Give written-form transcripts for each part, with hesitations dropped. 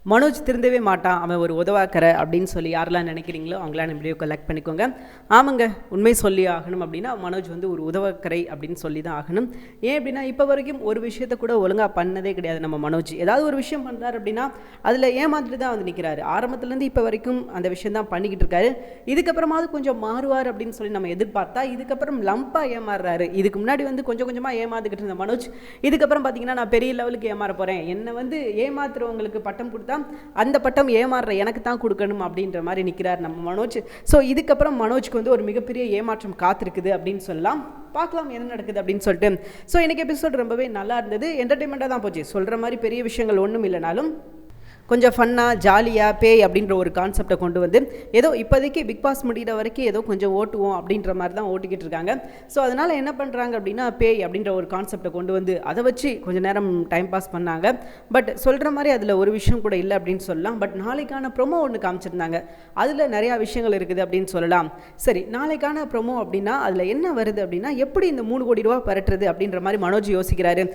மனோஜ் திருந்தவே மாட்டான், அவன் ஒரு உதவாக்கரை அப்படின்னு சொல்லி யாரெல்லாம் நினைக்கிறீங்களோ அவங்களாம் வீடியோ கலெக்ட் பண்ணிக்கோங்க. ஆமாங்க, உண்மை சொல்லி ஆகணும் அப்படின்னா மனோஜ் வந்து ஒரு உதவாக்கரை அப்படின்னு சொல்லி தான் ஆகணும். ஏன் அப்படின்னா இப்போ வரைக்கும் ஒரு விஷயத்த கூட ஒழுங்காக பண்ணதே கிடையாது. நம்ம மனோஜ் ஏதாவது ஒரு விஷயம் பண்ணுறாரு அப்படின்னா அதில் ஏமாந்துட்டு தான் வந்து நிற்கிறாரு. ஆரம்பத்துலேருந்து இப்போ வரைக்கும் அந்த விஷயம் தான் பண்ணிக்கிட்டு இருக்காரு. இதுக்கப்புறமாவது கொஞ்சம் மாறுவார் அப்படின்னு சொல்லி நம்ம எதிர்பார்த்தா இதுக்கப்புறம் லம்பாக ஏமாறுறாரு. இதுக்கு முன்னாடி வந்து கொஞ்சம் கொஞ்சமாக ஏமாந்துக்கிட்டு இருந்த மனோஜ் இதுக்கப்புறம் பார்த்தீங்கன்னா நான் பெரிய லெவலுக்கு ஏமாற போகிறேன், என்னை வந்து ஏமாத்துறவங்களுக்கு பட்டம் கொடுத்தா அந்த பட்டம் ஏமாறுற எனக்கு தான் கொடுக்கணும் அப்படின்ற மாதிரி நிற்கிறார் நம்ம மனோஜ். ஸோ இதுக்கப்புறம் மனோஜ்க்கு வந்து ஒரு மிகப்பெரிய ஏமாற்றம் காத்திருக்குது அப்படின்னு சொல்லலாம். பார்க்கலாம் என்ன நடக்குது அப்படின்னு சொல்லிட்டு. ஸோ எனக்கு எபிசோட் ரொம்பவே நல்லா இருந்தது, என்டர்டெயின்மெண்ட்டாக தான் போச்சு. சொல்கிற மாதிரி பெரிய விஷயங்கள் ஒன்றும் இல்லைனாலும் கொஞ்சம் ஃபன்னாக ஜாலியாக பேய் அப்படின்ற ஒரு கான்செப்டை கொண்டு வந்து ஏதோ இப்போதைக்கு பிக் பாஸ் முடிகிற வரைக்கும் ஏதோ கொஞ்சம் ஓட்டுவோம் அப்படின்ற மாதிரி தான் ஓட்டிக்கிட்டு இருக்காங்க. ஸோ அதனால் என்ன பண்ணுறாங்க அப்படின்னா பேய் அப்படின்ற ஒரு கான்செப்டை கொண்டு வந்து அதை வச்சு கொஞ்சம் நேரம் டைம் பாஸ் பண்ணாங்க. பட் சொல்கிற மாதிரி அதில் ஒரு விஷயம் கூட இல்லை அப்படின்னு சொல்லலாம். பட் நாளைக்கான ப்ரொமோ ஒன்று காமிச்சிருந்தாங்க, அதில் நிறையா விஷயங்கள் இருக்குது அப்படின்னு சொல்லலாம். சரி, நாளைக்கான ப்ரொமோ அப்படின்னா அதில் என்ன வருது அப்படின்னா எப்படி இந்த 3 கோடி ரூபா பரட்டுறது அப்படின்ற மாதிரி மனோஜ் யோசிக்கிறாரு.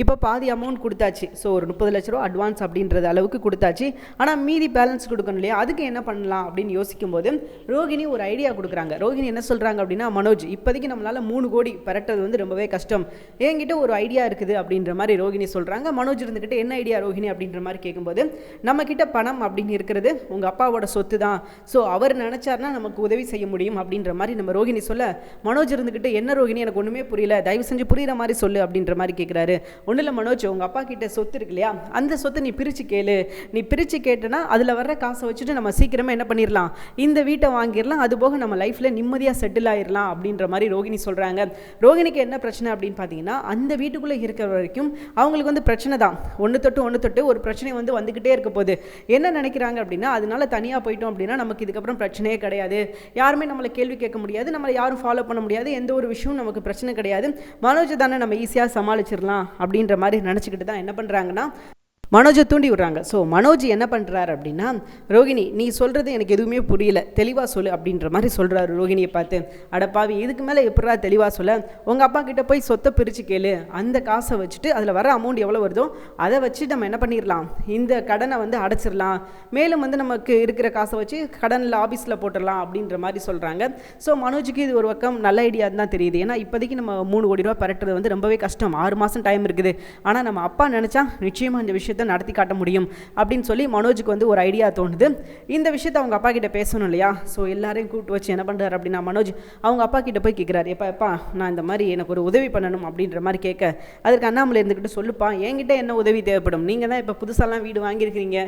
இப்போ பாதி அமௌண்ட் கொடுத்தாச்சு, ஸோ ஒரு 30 லட்ச ரூபா அட்வான்ஸ் அப்படின்றது அளவுக்கு கொடுத்தாச்சு. ஆனால் மீதி பேலன்ஸ் கொடுக்கணும் இல்லையா, அதுக்கு என்ன பண்ணலாம் அப்படின்னு யோசிக்கும் போது ரோகிணி ஒரு ஐடியா கொடுக்குறாங்க. ரோகிணி என்ன சொல்கிறாங்க அப்படின்னா, மனோஜ் இப்போதைக்கு நம்மளால் 3 கோடி பரட்டுறது வந்து ரொம்பவே கஷ்டம், என்கிட்ட ஒரு ஐடியா இருக்குது அப்படின்ற மாதிரி ரோகிணி சொல்கிறாங்க. மனோஜ் இருந்துக்கிட்டு என்ன ஐடியா ரோகிணி அப்படின்ற மாதிரி கேட்கும்போது, நம்மக்கிட்ட பணம் அப்படின்னு இருக்கிறது உங்கள் அப்பாவோட சொத்து தான், ஸோ அவர் நினச்சார்னா நமக்கு உதவி செய்ய முடியும் அப்படின்ற மாதிரி நம்ம ரோகிணி சொல்ல, மனோஜ் இருந்துக்கிட்டு என்ன ரோகிணி எனக்கு ஒன்றுமே புரியல, தயவு செஞ்சு புரிகிற மாதிரி சொல்லு அப்படின்ற மாதிரி கேட்குறாரு. ஒன்றும் இல்லை மனோஜ், உங்கள் அப்பா கிட்ட சொத்து இருக்கு இல்லையா, அந்த சொத்தை நீ பிரித்து கேளு, நீ பிரித்து கேட்டனா அதில் வர்ற காசை வச்சுட்டு நம்ம சீக்கிரமாக என்ன பண்ணிடலாம், இந்த வீட்டை வாங்கிடலாம், அதுபோக நம்ம லைஃப்பில் நிம்மதியாக செட்டில் ஆகிடலாம் அப்படின்ற மாதிரி ரோகிணி சொல்கிறாங்க. ரோகிணிக்கு என்ன பிரச்சனை அப்படின்னு பார்த்தீங்கன்னா, அந்த வீட்டுக்குள்ளே இருக்கிற வரைக்கும் அவங்களுக்கு வந்து பிரச்சனை தான், ஒன்று தொட்டு ஒரு பிரச்சனை வந்து வந்துக்கிட்டே இருக்க போகுது. என்ன நினைக்கிறாங்க அப்படின்னா, அதனால தனியாக போயிட்டோம் அப்படின்னா நமக்கு இதுக்கப்புறம் பிரச்சனையே கிடையாது, யாருமே நம்மளை கேள்வி கேட்க முடியாது, நம்மளை யாரும் ஃபாலோ பண்ண முடியாது, எந்த ஒரு விஷயமும் நமக்கு பிரச்சனை கிடையாது, மனோஜ் தானே நம்ம ஈஸியாக சமாளிச்சிடலாம் அப்படின்ற மாதிரி நினச்சிக்கிட்டு தான் என்ன பண்ணுறாங்கன்னா மனோஜை தூண்டி விடுறாங்க. ஸோ மனோஜ் என்ன பண்ணுறாரு அப்படின்னா, ரோகிணி நீ சொல்கிறது எனக்கு எதுவுமே புரியல, தெளிவாக சொல்லு அப்படின்ற மாதிரி சொல்கிறாரு ரோகிணியை பார்த்து. அடப்பாவி, இதுக்கு மேலே எப்படா தெளிவாக சொல்ல, உங்கள் அப்பா கிட்டே போய் சொத்தை பிரித்து கேளு, அந்த காசை வச்சுட்டு அதில் வர அமௌண்ட் எவ்வளோ வருதோ அதை வச்சு நம்ம என்ன பண்ணிடலாம், இந்த கடனை வந்து அடைச்சிடலாம், மேலும் வந்து நமக்கு இருக்கிற காசை வச்சு கடனில் ஆஃபீஸில் போட்டுடலாம் அப்படின்ற மாதிரி சொல்கிறாங்க. ஸோ மனோஜுக்கு இது ஒரு பக்கம் நல்ல ஐடியா தான் தெரியுது. ஏன்னா இப்போதைக்கு நம்ம 3 கோடி ரூபா பரட்டுறது வந்து ரொம்பவே கஷ்டம், 6 மாதம் டைம் இருக்குது. ஆனால் நம்ம அப்பா நினச்சா நிச்சயமாக இந்த விஷயத்தை நடத்தி காட்ட முடியும் அப்படின்னு சொல்லி மனோஜுக்கு வந்து ஒரு ஐடியா தோணுது. இந்த விஷயத்தை அவங்க அப்பா கிட்ட பேசணும் இல்லையா, ஸோ எல்லாரையும் கூப்பிட்டு வச்சு என்ன பண்ணுறாரு அப்படின்னா, மனோஜ் அவங்க அப்பா கிட்ட போய் கேட்குறாரு, எப்பா நான் இந்த மாதிரி எனக்கு ஒரு உதவி பண்ணணும் அப்படின்ற மாதிரி கேட்க, அதற்கு அண்ணாமலை இருந்துக்கிட்டு சொல்லுப்பா, என்கிட்ட என்ன உதவி தேவைப்படும், நீங்கள் தான் இப்போ புதுசாலாம் வீடு வாங்கியிருக்கிறீங்க,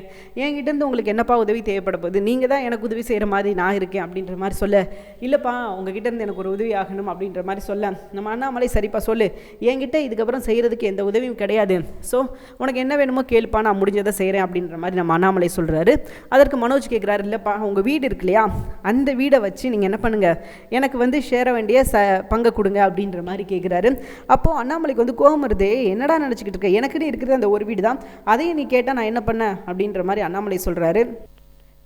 என்கிட்ட இருந்து உங்களுக்கு என்னப்பா உதவி தேவைப்பட போகுது, நீங்கள் தான் எனக்கு உதவி செய்கிற மாதிரி நான் இருக்கேன் அப்படின்ற மாதிரி சொல்ல, இல்லைப்பா உங்ககிட்ட இருந்து எனக்கு ஒரு உதவி ஆகணும் அப்படின்ற மாதிரி சொல்ல, நம்ம அண்ணாமலை சரிப்பா சொல்லு, என்கிட்ட இதுக்கப்புறம் செய்கிறதுக்கு எந்த உதவியும் கிடையாது, ஸோ உனக்கு என்ன வேணுமோ கேள்ப்பா, நான் முடிஞ்சதை செய்கிறேன் அப்படின்ற மாதிரி நம்ம அண்ணாமலை சொல்கிறாரு. அதற்கு மனோஜ் கேட்குறாரு, இல்லைப்பா உங்கள் வீடு இருக்கு இல்லையா, அந்த வீடை வச்சு நீங்கள் என்ன பண்ணுங்கள், எனக்கு வந்து சேர வேண்டிய பங்கை கொடுங்க அப்படின்ற மாதிரி கேட்குறாரு. அப்போது அண்ணாமலைக்கு வந்து கோபம் வருது, என்னடா நினச்சிக்கிட்டு இருக்க, எனக்குன்னு இருக்கிறது அந்த ஒரு வீடு தான், அதையும் நீ கேட்டால் நான் என்ன பண்ணேன் அப்படின்ற மாதிரி அண்ணாமலை சொல்கிறாரு.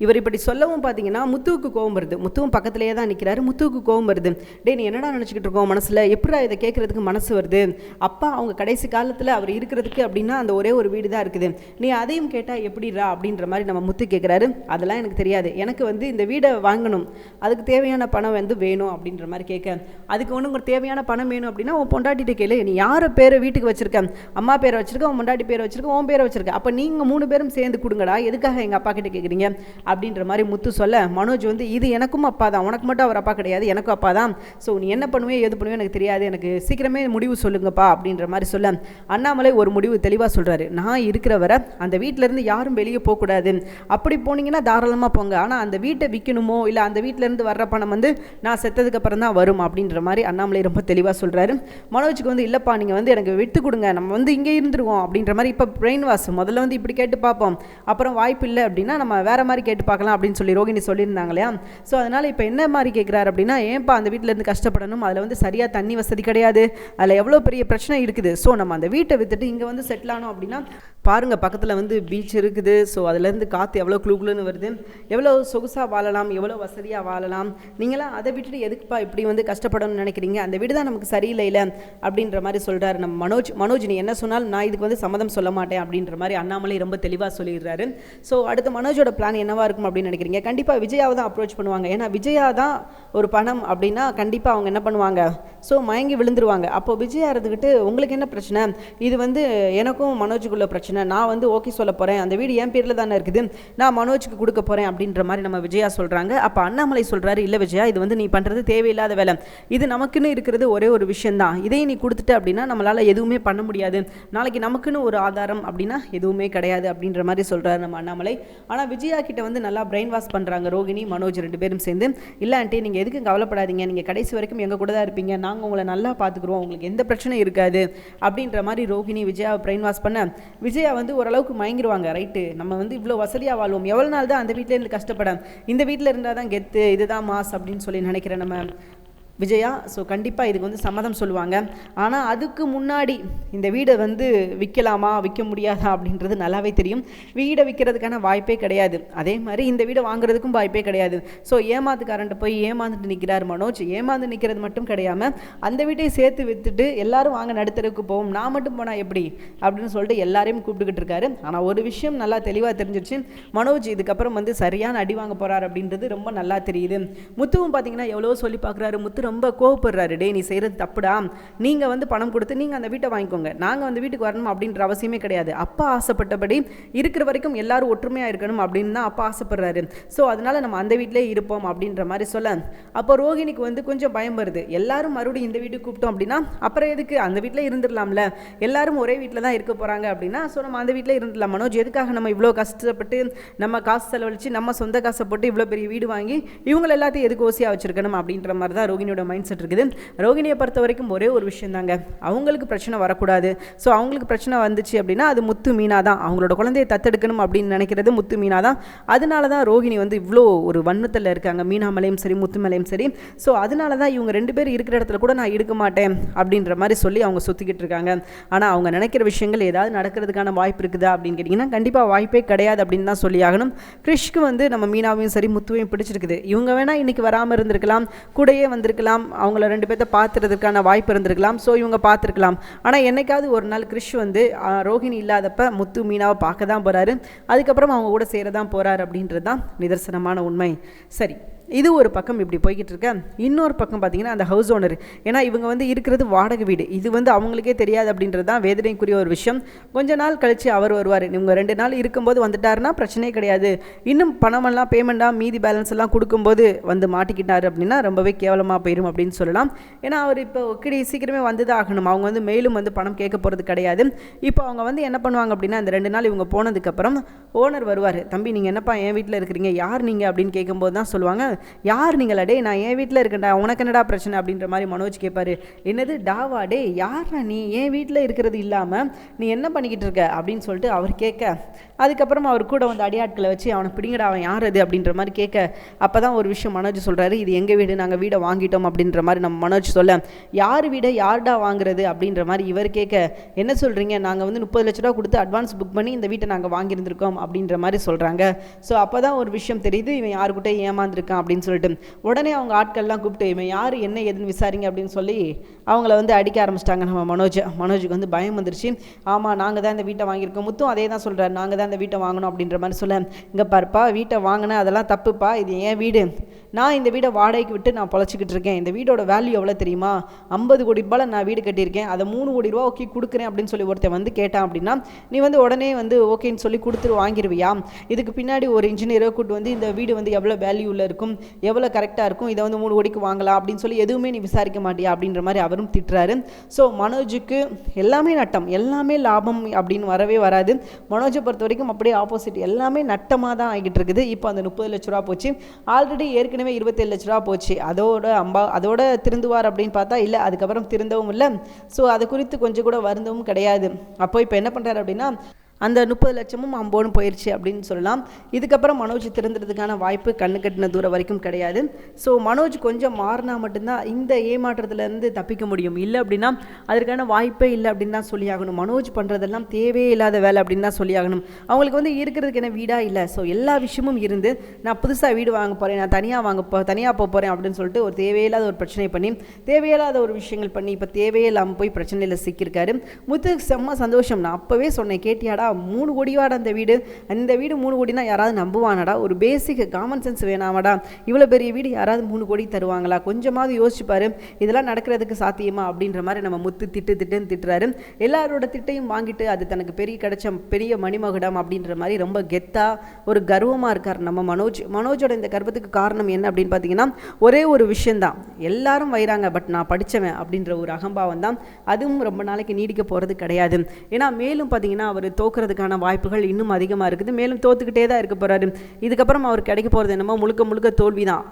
இவர் இப்படி சொல்லவும் பார்த்தீங்கன்னா முத்துவுக்கு கோவம் வருது. முத்துவும் பக்கத்துலேயே தான் நிற்கிறாரு. முத்துவுக்கு கோவம் வருது, டே நீ என்னடா நினச்சிக்கிட்டு இருக்கோம் மனசில், எப்படா இதை கேட்குறதுக்கு மனசு வருது, அப்பா அவங்க கடைசி காலத்தில் அவர் இருக்கிறதுக்கு அப்படின்னா அந்த ஒரே ஒரு வீடு தான் இருக்குது, நீ அதையும் கேட்டால் எப்படிரா அப்படின்ற மாதிரி நம்ம முத்து கேட்குறாரு. அதெல்லாம் எனக்கு தெரியாது, எனக்கு வந்து இந்த வீடை வாங்கணும், அதுக்கு தேவையான பணம் வந்து வேணும் அப்படின்ற மாதிரி கேட்க, அதுக்கு ஒன்று உங்களுக்கு தேவையான பணம் வேணும் அப்படின்னா உன் பொண்டாட்டிட்டு கேளு, நீ யாரை பேரை வீட்டுக்கு வச்சுருக்க, அம்மா பேரை வச்சுருக்க, உன் பொண்டாட்டி பேரை வச்சுருக்க, உன் பேரை வச்சுருக்க, அப்போ நீங்கள் 3 பேரும் சேர்ந்து கொடுங்கடா, எதுக்காக எங்கள் அப்பா கிட்ட கேட்குறீங்க அப்படின்ற மாதிரி முத்து சொல்ல, மனோஜ் வந்து இது எனக்கும் அப்பா தான், உனக்கு மட்டும் அவர் அப்பா கிடையாது, எனக்கும் அப்பா தான், ஸோ நீ என்ன பண்ணுவே எது பண்ணுவே எனக்கு தெரியாது, எனக்கு சீக்கிரமே முடிவு சொல்லுங்கப்பா அப்படின்ற மாதிரி சொல்ல, அண்ணாமலை ஒரு முடிவு தெளிவாக சொல்கிறாரு, நான் இருக்கிற வரை அந்த வீட்டிலேருந்து யாரும் வெளியே போகக்கூடாது, அப்படி போனீங்கன்னா தாராளமாக போங்க, ஆனால் அந்த வீட்டை விற்கணுமோ இல்லை அந்த வீட்டிலேருந்து வர்ற பணம் வந்து நான் செத்ததுக்கு அப்புறம் தான் வரும் அப்படின்ற மாதிரி அண்ணாமலை ரொம்ப தெளிவாக சொல்கிறாரு. மனோஜுக்கு வந்து இல்லைப்பா நீங்கள் வந்து எனக்கு விட்டு கொடுங்க, நம்ம வந்து இங்கே இருந்துருவோம் அப்படின்ற மாதிரி, இப்போ பிரெயின் வாஷ் முதல்ல வந்து இப்படி கேட்டு பார்ப்போம், அப்புறம் வாய்ப்பு இல்லை அப்படின்னா நம்ம வேறு மாதிரி கேட்டு பார்க்கலாம் அப்படின்னு சொல்லி ரோகிணி சொல்லியிருந்தாங்க இல்லையா. ஸோ அதனால் இப்போ என்ன மாதிரி கேட்குறாரு அப்படின்னா, ஏன்ப்பா அந்த வீட்டிலேருந்து கஷ்டப்படணும், அதில் வந்து சரியாக தண்ணி வசதி கிடையாது, அதில் எவ்வளோ பெரிய பிரச்சனை இருக்குது, ஸோ நம்ம அந்த வீட்டை விற்றுட்டு இங்கே வந்து செட்டில் ஆனோம் அப்படின்னா பாருங்கள் பக்கத்தில் வந்து பீச் இருக்குது. ஸோ அதுலேருந்து காற்று எவ்வளோ குளுகுலுன்னு வருது, எவ்வளோ சொகுசாக வாழலாம், எவ்வளோ வசதியாக வாழலாம். நீங்களாம் அதை விட்டுட்டு எதுக்குப்பா இப்படி வந்து கஷ்டப்படணும்னு நினைக்கிறீங்க, அந்த வீடு தான் நமக்கு சரியில்லை இல்லை அப்படின்ற மாதிரி சொல்கிறாரு நம்ம மனோஜ். நீ என்ன சொன்னாலும் நான் இதுக்கு வந்து சம்மதம் சொல்ல மாட்டேன் அப்படின்ற மாதிரி அண்ணாமலை ரொம்ப தெளிவாக சொல்லிடுறாரு. ஸோ அடுத்து மனோஜோட பிளான் என்னவாக இருக்கும் அப்படின்னு நினைக்கிறீங்க? கண்டிப்பாக விஜயாவை தான் அப்ரோச் பண்ணுவாங்க. ஏன்னா விஜயா தான் ஒரு பணம் அப்படின்னா கண்டிப்பாக அவங்க என்ன பண்ணுவாங்க, ஸோ மயங்கி விழுந்துருவாங்க. அப்போ விஜயா இருந்துக்கிட்டு உங்களுக்கு என்ன பிரச்சனை, இது வந்து எனக்கும் மனோஜுக்குள்ள பிரச்சனை, நான் வந்து ஓகே சொல்ல போகிறேன், அந்த வீடு என் பேரில் தானே இருக்குது, நான் மனோஜுக்கு கொடுக்க போகிறேன் அப்படின்ற மாதிரி நம்ம விஜயா சொல்கிறாங்க. அப்போ அண்ணாமலை சொல்கிறாரு, இல்லை விஜயா இது வந்து நீ பண்ணுறது தேவையில்லாத வேலை, இது நமக்குன்னு இருக்கிறது ஒரே ஒரு விஷயந்தான், இதையும் நீ கொடுத்துட்டு அப்படின்னா நம்மளால் எதுவுமே பண்ண முடியாது, நாளைக்கு நமக்குன்னு ஒரு ஆதாரம் அப்படின்னா எதுவுமே கிடையாது அப்படின்ற மாதிரி சொல்கிறாரு நம்ம அண்ணாமலை. ஆனால் விஜயா கிட்ட வந்து நல்லா பிரெயின் வாஷ் பண்ணுறாங்க ரோகிணி மனோஜ் 2 பேரும் சேர்ந்து. இல்லை ஆண்டி நீங்கள் எதுக்கும் கவலைப்படாதீங்க, நீங்கள் கடைசி வரைக்கும் எங்கள் கூட தான் இருப்பீங்க, நாங்கள் உங்களை நல்லா பார்த்துக்குறோம், உங்களுக்கு எந்த பிரச்சனையும் இருக்காது அப்படின்ற மாதிரி ரோகிணி விஜயாவை பிரெயின் வாஷ் பண்ண விஜயா வந்து ஓரளவுக்கு மயங்கிடுவாங்க. ரைட்டு, நம்ம வந்து இவ்வளோ வசதியாக வாழ்வோம், எவ்வளோ நாள் தான் அந்த வீட்டில் இருந்து கஷ்டப்பட, இந்த வீட்டில் இருந்தால் தான் கெத்து, இதுதான் மாஸ் அப்படின்னு சொல்லி நினைக்கிறேன் நம்ம விஜயா. ஸோ கண்டிப்பாக இதுக்கு வந்து சம்மதம் சொல்லுவாங்க. ஆனால் அதுக்கு முன்னாடி இந்த வீடை வந்து விற்கலாமா விற்க முடியாதா அப்படின்றது நல்லாவே தெரியும். வீடை விற்கிறதுக்கான வாய்ப்பே கிடையாது, அதே மாதிரி இந்த வீடை வாங்குறதுக்கும் வாய்ப்பே கிடையாது. ஸோ ஏமாத்துக்காரன்ட்டு போய் ஏமாந்துட்டு நிற்கிறார் மனோஜ். ஏமாந்து நிற்கிறது மட்டும் கிடையாமல் அந்த வீட்டை சேர்த்து விற்றுட்டு எல்லாரும் வாங்க நடுத்தருக்கு போவோம், நான் மட்டும் போனால் எப்படி அப்படின்னு சொல்லிட்டு எல்லாரையும் கூப்பிட்டுக்கிட்டு இருக்காரு. ஆனால் ஒரு விஷயம் நல்லா தெளிவாக தெரிஞ்சிருச்சு, மனோஜ் இதுக்கப்புறம் வந்து சரியான அடி வாங்க போகிறார் அப்படின்றது ரொம்ப நல்லா தெரியுது. முத்துவும் பார்த்தீங்கன்னா எவ்வளோ சொல்லி பார்க்குறாரு, முத்து ரொம்ப கோவப்படுறாரு. டே நீ செய்கிறது தப்புடா, நீங்கள் வந்து பணம் கொடுத்து நீங்கள் அந்த வீட்டை வாங்கிக்கோங்க, நாங்கள் வந்து வீட்டுக்கு வரணும் அப்படின்ற அவசியமே கிடையாது, அப்பா ஆசைப்பட்டபடி இருக்கிற வரைக்கும் எல்லாரும் ஒற்றுமையாக இருக்கணும் அப்படின்னு தான் அப்பா ஆசைப்படுறாரு, ஸோ அதனால் நம்ம அந்த வீட்டிலே இருப்போம் அப்படின்ற மாதிரி சொல்ல, அப்போ ரோகிணிக்கு வந்து கொஞ்சம் பயம் வருது. எல்லாரும் மறுபடியும் இந்த வீட்டுக்கு கூப்பிட்டோம் அப்படின்னா அப்புறம் எதுக்கு, அந்த வீட்டில் இருந்துடலாம்ல, எல்லாரும் ஒரே வீட்டில் தான் இருக்க போகிறாங்க அப்படின்னா ஸோ நம்ம அந்த வீட்டில் இருந்துடலாம். மனோஜ் எதுக்காக நம்ம இவ்வளோ கஷ்டப்பட்டு நம்ம காசு செலவழித்து நம்ம சொந்த காசை போட்டு இவ்வளோ பெரிய வீடு வாங்கி இவங்க எல்லாத்தையும் எதுக்கு ஓசியாக வச்சுருக்கணும் அப்படின்ற மாதிரி தான் ரோகிணியோட மைண்ட் செட் இருக்குது. ரோகிணியை பொறுத்த வரைக்கும் ஒரே ஒரு விஷயம் தாங்க, அவங்களுக்கு பிரச்சனை வரக்கூடாது. ஸோ அவங்களுக்கு பிரச்சனை வந்துச்சு அப்படின்னா அது முத்து மீனா தான், அவங்களோட குழந்தையை தத்தெடுக்கணும் அப்படின்னு நினைக்கிறது முத்து மீனா தான். அதனால தான் ரோகிணி வந்து இவ்வளோ ஒரு வன்மத்தில் இருக்காங்க, மீனா மேலையும் சரி முத்து மேலையும் சரி. ஸோ அதனால தான் இவங்க 2 பேர் இருக்கிற இடத்துல கூட நான் இருக்க மாட்டேன் அப்படின்ற மாதிரி சொல்லி அவங்க சுற்றிக்கிட்டு இருக்காங்க. ஆனால் அவங்க நினைக்கிற விஷயங்கள் ஏதாவது நடக்கிறதுக்கான வாய்ப்பு இருக்குதா அப்படின்னு கேட்டிங்கன்னா கண்டிப்பாக வாய்ப்பே கிடையாது அப்படின்னு தான் சொல்லி ஆகணும். கிறிஷ்க்கு வந்து நம்ம மீனாவையும் சரி முத்துவையும் பிடிச்சிருக்குது, இவங்க வேணால் இன்றைக்கி வராமல் இருந்திருக்கலாம், கூடயே வந்திருக்கலாம், அவங்கள 2 பேர்த்த பார்த்துறதுக்கான வாய்ப்பு இருந்திருக்கலாம், ஸோ இவங்க பார்த்துருக்கலாம். ஆனால் என்னைக்காவது ஒரு நாள் கிறிஷ் வந்து ரோஹிணி இல்லாதப்ப முத்து மீனாவை பார்க்க தான் போகிறாரு, அதுக்கப்புறம் அவங்க கூட சேர தான் போகிறாரு அப்படின்றது தான் நிதர்சனமான உண்மை. சரி, இது ஒரு பக்கம் இப்படி போய்கிட்டு இருக்க. இன்னொரு பக்கம் பார்த்தீங்கன்னா அந்த ஹவுஸ் ஓனர், ஏன்னா இவங்க வந்து இருக்கிறது வாடகை வீடு, இது வந்து அவங்களுக்கே தெரியாது அப்படின்றது தான் வேதனைக்குரிய ஒரு விஷயம். கொஞ்ச நாள் கழித்து அவர் வருவார், இவங்க 2 நாள் இருக்கும்போது வந்துட்டாருன்னா பிரச்சனையே கிடையாது, இன்னும் பணமெல்லாம் பேமெண்ட்டாக மீதி பேலன்ஸ் எல்லாம் கொடுக்கும்போது வந்து மாட்டிக்கிட்டார் அப்படின்னா ரொம்பவே கேவலமாக போயிடும் அப்படின்னு சொல்லலாம். ஏன்னா அவர் இப்போ சீக்கிரமே வந்து தான் ஆகணும், அவங்க வந்து மேலும் வந்து பணம் கேட்க போகிறது கிடையாது. இப்போ அவங்க வந்து என்ன பண்ணுவாங்க அப்படின்னா அந்த 2 நாள் இவங்க போனதுக்கப்புறம் ஓனர் வருவார், தம்பி நீங்கள் என்னப்பா என் வீட்டில் இருக்கிறீங்க, யார் நீங்கள் அப்படின்னு கேட்கும்போது தான் சொல்லுவாங்க, யார் நீங்களா, டே நான் என் வீட்டில் இருக்கேன்டா, உனக்கு என்னடா பிரச்சனை அப்படின்ற மாதிரி மனோஜ் கேட்பாரு. என்னது டாவா, டே யாரா நீ, என் வீட்டில் இருக்கிறது இல்லாமல் நீ என்ன பண்ணிக்கிட்டு இருக்க அப்படின்னு சொல்லிட்டு அவர் கேட்க, அதுக்கப்புறம் அவர் கூட வந்து அடியாட்களை வச்சு அவனை பிடிங்கடா, அவன் யார் அது அப்படின்ற மாதிரி கேட்க, அப்போ தான் ஒரு விஷயம் மனோஜ் சொல்கிறாரு, இது எங்கள் வீடு, நாங்கள் வீடை வாங்கிட்டோம் அப்படின்ற மாதிரி நம்ம மனோஜ் சொல்ல, யார் வீடை யார்டா வாங்குறது அப்படின்ற மாதிரி இவர் கேட்க, என்ன சொல்கிறீங்க, நாங்கள் வந்து 30 லட்ச ரூபா கொடுத்து அட்வான்ஸ் புக் பண்ணி இந்த வீட்டை நாங்கள் வாங்கியிருந்திருக்கோம் அப்படின்ற மாதிரி சொல்கிறாங்க. ஸோ அப்போ தான் ஒரு விஷயம் தெரியுது, இவன் யாருக்கிட்ட ஏமாந்துருக்கான் அப்படின்னு சொல்லிட்டு உடனே அவங்க ஆட்கள்லாம் கூப்பிட்டு இவன் யார் என்ன ஏதுன்னு விசாரிங்க அப்படின்னு சொல்லி அவங்கள வந்து அடிக்க ஆரம்பிச்சிட்டாங்க நம்ம மனோஜுக்கு வந்து பயம் வந்துருச்சு. ஆமாம் நாங்கள் தான் இந்த வீட்டை வாங்கியிருக்கோம், முத்தும் அதே தான் சொல்கிறார், நாங்கள் தான் இந்த வீட்டை வாங்கணும் அப்படின்ற மாதிரி சொல்ல, இங்கே பாருப்பா வீட்டை வாங்கினேன் அதெல்லாம் தப்புப்பா, இது என் வீடு, நான் இந்த வீடை வாடகைக்கு விட்டு நான் பொழைச்சிக்கிட்டு இருக்கேன், இந்த வீடோட வேல்யூ எவ்வளோ தெரியுமா, 50 கோடி ரூபாயில் நான் வீடு கட்டியிருக்கேன், அதை 3 கோடி ரூபா ஓகே கொடுக்குறேன் அப்படின்னு சொல்லி ஒருத்தன் வந்து கேட்டான் அப்படின்னா நீ வந்து உடனே வந்து ஓகேன்னு சொல்லி கொடுத்துட்டு வாங்கிடுவியா, இதுக்கு பின்னாடி ஒரு இன்ஜினியரை கூட்டு வந்து இந்த வீடு வந்து எவ்வளோ வேல்யூவில் இருக்கும், எவ்வளோ கரெக்டாக இருக்கும், இதை வந்து 3 கோடிக்கு வாங்கலாம் அப்படின்னு சொல்லி எதுவுமே நீ விசாரிக்க மாட்டியா அப்படின்ற மாதிரி அவரும் திட்டுறாரு. ஸோ மனோஜுக்கு எல்லாமே நட்டம், எல்லாமே லாபம் அப்படின்னு வரவே வராது. மனோஜை பொறுத்த வரைக்கும் அப்படியே ஆப்போசிட், எல்லாமே நட்டமாக தான் ஆகிட்டு இருக்குது. இப்போ அந்த 30 லட்ச ரூபா போச்சு, ஆல்ரெடி ஏற்கனவே 27 லட்ச ரூபா போச்சு, அதோட திருந்துவார் அப்படின்னு பார்த்தா இல்லை, அதுக்கப்புறம் திருந்தவும் இல்லை. ஸோ அதை குறித்து கொஞ்சம் கூட வருந்தவும் கிடையாது. அப்போ இப்போ என்ன பண்ணுறாரு அப்படின்னா அந்த 30 லட்சமும் அம்போன்னு போயிடுச்சு அப்படின்னு சொல்லலாம். இதுக்கப்புறம் மனோஜ் திருந்துறதுக்கான வாய்ப்பு கண்ணு கட்டின தூரம் வரைக்கும் கிடையாது. ஸோ மனோஜ் கொஞ்சம் மாறினா மட்டும்தான் இந்த ஏமாற்றத்துலேருந்து தப்பிக்க முடியும். இல்லை அப்படின்னா அதற்கான வாய்ப்பே இல்லை அப்படின்னு தான் சொல்லியாகணும். மனோஜ் பண்ணுறதெல்லாம் தேவையே இல்லாத வேலை அப்படின்னு தான் சொல்லியாகணும். அவங்களுக்கு வந்து இருக்கிறதுக்கு என்ன வீடாக இல்லை. ஸோ எல்லா விஷயமும் இருந்து நான் புதுசாக வீடு வாங்க போகிறேன், நான் தனியாக போக போகிறேன் அப்படின்னு சொல்லிட்டு ஒரு தேவையில்லாத ஒரு பிரச்சனை பண்ணி தேவையில்லாத ஒரு விஷயங்கள் பண்ணி இப்போ தேவையே இல்லாமல் போய் பிரச்சனையில் சிக்கியிருக்காரு. முத்துக்கு செம்ம சந்தோஷம். நான் அப்போவே சொன்னேன், கேட்டியாடா 3 கோடிவாடா அந்த வீடு 3 கோடினா யாராவது நம்புவானடா? ஒரு பேசிக் காமன் சென்ஸ் வேணாமடா? இவ்வளோ பெரிய வீடு யாராவது 3 கோடி தருவாங்களா? கொஞ்சமாவது யோசிச்சுப்பாரு, இதெல்லாம் நடக்கிறதுக்கு சாத்தியமா அப்படின்ற மாதிரி நம்ம முத்து திட்டுன்னு திட்டுறாரு. எல்லாரோட திட்டையும் வாங்கிட்டு அது தனக்கு கிடைச்ச பெரிய மணிமகுடம் அப்படின்ற மாதிரி ரொம்ப கெத்தா ஒரு கர்வமாக இருக்கார் நம்ம மனோஜோட இந்த கர்வத்துக்கு காரணம் என்ன அப்படின்னு பார்த்தீங்கன்னா ஒரே ஒரு விஷயந்தான். எல்லாரும் வைறாங்க, பட் நான் படித்தவன் அப்படின்ற ஒரு அகம்பாவம் தான். அதுவும் ரொம்ப நாளைக்கு நீடிக்க போகிறது கிடையாது. ஏன்னா மேலும் பார்த்தீங்கன்னா அவர் தோக்கிறதுக்கான வாய்ப்புகள் இன்னும் அதிகமாக இருக்குது. மேலும் தோத்துக்கிட்டே தான் இருக்க போகிறாரு. இதுக்கப்புறம் அவர் கிடைக்க போகிறது என்னமோ முழுக்க தோல்வி தான்.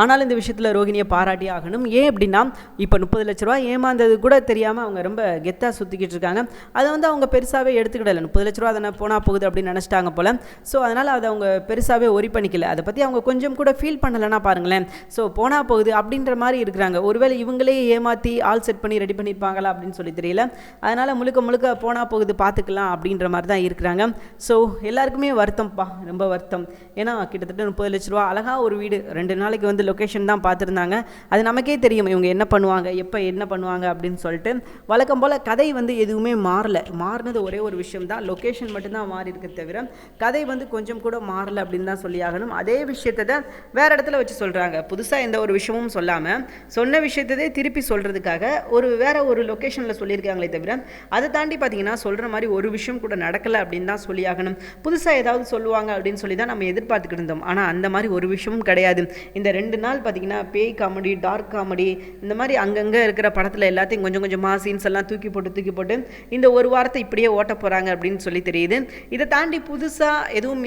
ஆனால் இந்த விஷயத்தில் ரோகிணியை பாராட்டி ஆகணும். ஏன் அப்படின்னா இப்போ 30 லட்ச ரூபா ஏமாந்தது கூட தெரியாமல் அவங்க ரொம்ப கெத்தாக சுற்றிக்கிட்டு இருக்காங்க. அதை வந்து அவங்க பெருசாகவே எடுத்துக்கிடலை. 30 லட்ச ரூபா அதனை போனால் போகுது அப்படின்னு நினச்சிட்டாங்க போல். ஸோ அதனால் அதை அவங்க பெருசாகவே ஒரி பண்ணிக்கல. அதை பற்றி அவங்க கொஞ்சம் கூட ஃபீல் பண்ணலைன்னா பாருங்களேன். ஸோ போனால் போகுது அப்படின்ற மாதிரி இருக்கிறாங்க. ஒருவேளை இவங்களே ஏமாற்றி ஆல் செட் பண்ணி ரெடி பண்ணியிருப்பாங்களா அப்படின்னு சொல்லி தெரியல. அதனால் முழுக்க போனால் போகுது பார்த்துக்கலாம் அப்படின்ற மாதிரி தான் இருக்கிறாங்க. ஸோ எல்லாருக்குமே வருத்தம்ப்பா, ரொம்ப வருத்தம். ஏன்னா கிட்டத்தட்ட 30 லட்ச ரூபா அழகாக ஒரு வீடு 2 நாளைக்கு வந்து லொக்கேஷன் தான் பார்த்துருந்தாங்க. அது நமக்கே தெரியும் இவங்க என்ன பண்ணுவாங்க, எப்போ என்ன பண்ணுவாங்க அப்படின்னு சொல்லிட்டு. வழக்கம் போல் கதை வந்து எதுவுமே மாறினது ஒரே ஒரு விஷயம் தான், லொக்கேஷன் மட்டும்தான் மாறி இருக்க தவிர கதை வந்து கொஞ்சம் கூட மாறலை அப்படின்னு தான் சொல்லி ஆகணும். அதே விஷயத்தை தான் வேறு இடத்துல வச்சு சொல்கிறாங்க. புதுசாக எந்த ஒரு விஷயமும் சொல்லாமல் சொன்ன விஷயத்ததே திருப்பி சொல்கிறதுக்காக வேற ஒரு லொக்கேஷனில் சொல்லியிருக்காங்களே தவிர அதை தாண்டி பார்த்தீங்கன்னா சொல்கிற மாதிரி ஒரு விஷயம் கூட நடக்கலை அப்படின்னு தான் சொல்லி ஆகணும். புதுசாக ஏதாவது சொல்லுவாங்க அப்படின்னு சொல்லி தான் நம்ம எதிர்பார்த்துக்கிட்டு இருந்தோம். ஆனால் அந்த மாதிரி ஒரு விஷயமும் கிடையாது. இந்த 2 நாள் பார்த்தீங்கன்னா பேய் காமெடி, டார்க் காமெடி, இந்த மாதிரி அங்கங்கே இருக்கிற படத்தில் எல்லாத்தையும் கொஞ்சமாக சீன்ஸ் எல்லாம் தூக்கி போட்டு இந்த ஒரு வாரத்தை இப்படியே ஓட்ட போகிறாங்க அப்படின்னு சொல்லி தெரியுது. இதை தாண்டி புதுசாக எதுவும்